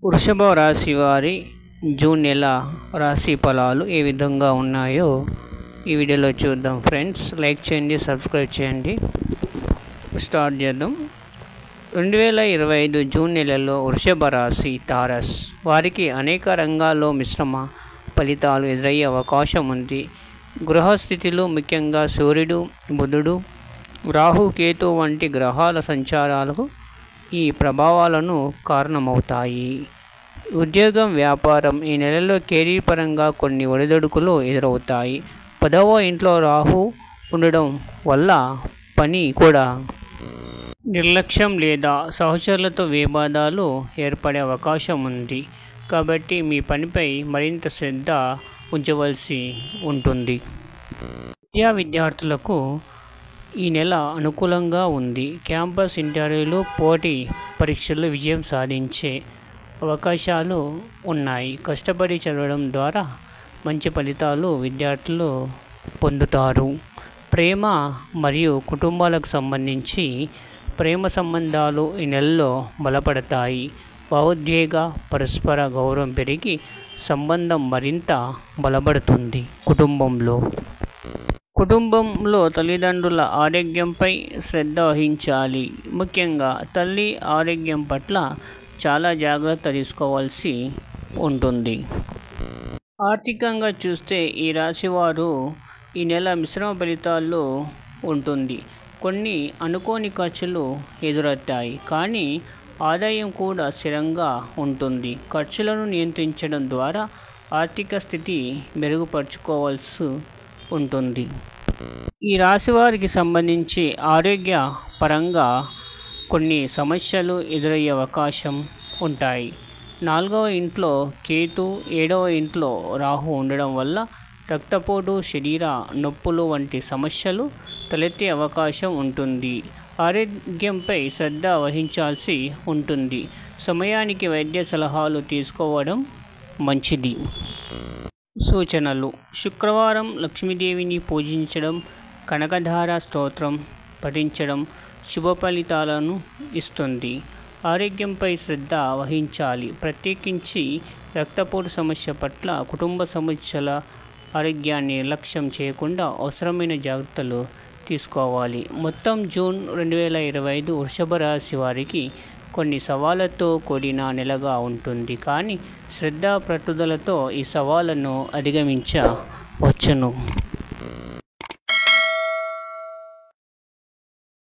వృషభ రాశి వారి జూన్ నెల రాశి ఫలాలు ఏ విధంగా ఉన్నాయో ఈ వీడియోలో చూద్దాం ఫ్రెండ్స్. లైక్ చేయండి, సబ్స్క్రైబ్ చేయండి. స్టార్ట్ చేద్దాం. 2025 జూన్ నెలలో వృషభ రాశి తారస్ వారికి అనేక రంగాల్లో మిశ్రమ ఫలితాలు ఎదురయ్యే అవకాశం ఉంది. గృహస్థితిలో ముఖ్యంగా సూర్యుడు, బుధుడు, రాహు, కేతు వంటి గ్రహాల సంచారాలకు ఈ ప్రభావాలను కారణమవుతాయి. ఉద్యోగం, వ్యాపారం ఈ నెలలో కెరీర్ పరంగా కొన్ని ఒడిదుడుకులు ఎదురవుతాయి. 10వ ఇంట్లో రాహు ఉండడం వల్ల పని కూడా నిర్లక్ష్యం లేదా సహచరులతో వివాదాలు ఏర్పడే అవకాశం ఉంది. కాబట్టి మీ పనిపై మరింత శ్రద్ధ ఉంచవలసి ఉంటుంది. విద్యార్థులకు ఈ నెల అనుకూలంగా ఉంది. క్యాంపస్ ఇంటర్వ్యూలు, పోటీ పరీక్షల్లో విజయం సాధించే అవకాశాలు ఉన్నాయి. కష్టపడి చదవడం ద్వారా మంచి ఫలితాలు విద్యార్థులు పొందుతారు. ప్రేమ మరియు కుటుంబాలకు సంబంధించి ప్రేమ సంబంధాలు ఈ నెలలో బలపడతాయి. భావోద్వేగ పరస్పర గౌరవం పెరిగి సంబంధం మరింత బలపడుతుంది. కుటుంబంలో తల్లిదండ్రుల ఆరోగ్యంపై శ్రద్ధ వహించాలి. ముఖ్యంగా తల్లి ఆరోగ్యం పట్ల చాలా జాగ్రత్త తీసుకోవాల్సి ఉంటుంది. ఆర్థికంగా చూస్తే ఈ రాశివారు ఈ నెల మిశ్రమ ఫలితాల్లో ఉంటుంది. కొన్ని అనుకోని ఖర్చులు ఎదురవుతాయి, కానీ ఆదాయం కూడా స్థిరంగా ఉంటుంది. ఖర్చులను నియంత్రించడం ద్వారా ఆర్థిక స్థితి మెరుగుపరుచుకోవాల్సి ఉంటుంది. ఈ రాశి వారికి సంబంధించి ఆరోగ్య పరంగా కొన్ని సమస్యలు ఎదురయ్యే అవకాశం ఉంటాయి. 4వ ఇంట్లో కేతు, 7వ ఇంట్లో రాహు ఉండడం వల్ల రక్తపోటు, శరీర నొప్పులు వంటి సమస్యలు తలెత్తే అవకాశం ఉంటుంది. ఆరోగ్యంపై శ్రద్ధ వహించాల్సి ఉంటుంది. సమయానికి వైద్య సలహాలు తీసుకోవడం మంచిది. సూచనలు: శుక్రవారం లక్ష్మీదేవిని పూజించడం, కనకధార స్తోత్రం పఠించడం శుభ ఫలితాలను ఇస్తుంది. ఆరోగ్యంపై శ్రద్ధ వహించాలి. ప్రత్యేకించి రక్తపోటు సమస్య పట్ల కుటుంబ సమస్యల ఆరోగ్యాన్ని నిర్లక్ష్యం చేయకుండా అవసరమైన జాగ్రత్తలు తీసుకోవాలి. మొత్తం జూన్ 2025 వృషభ రాశి వారికి కొన్ని సవాళ్లతో కూడిన నెలగా ఉంటుంది, కానీ శ్రద్ధ, పట్టుదలతో ఈ సవాళ్లను అధిగమించవచ్చును.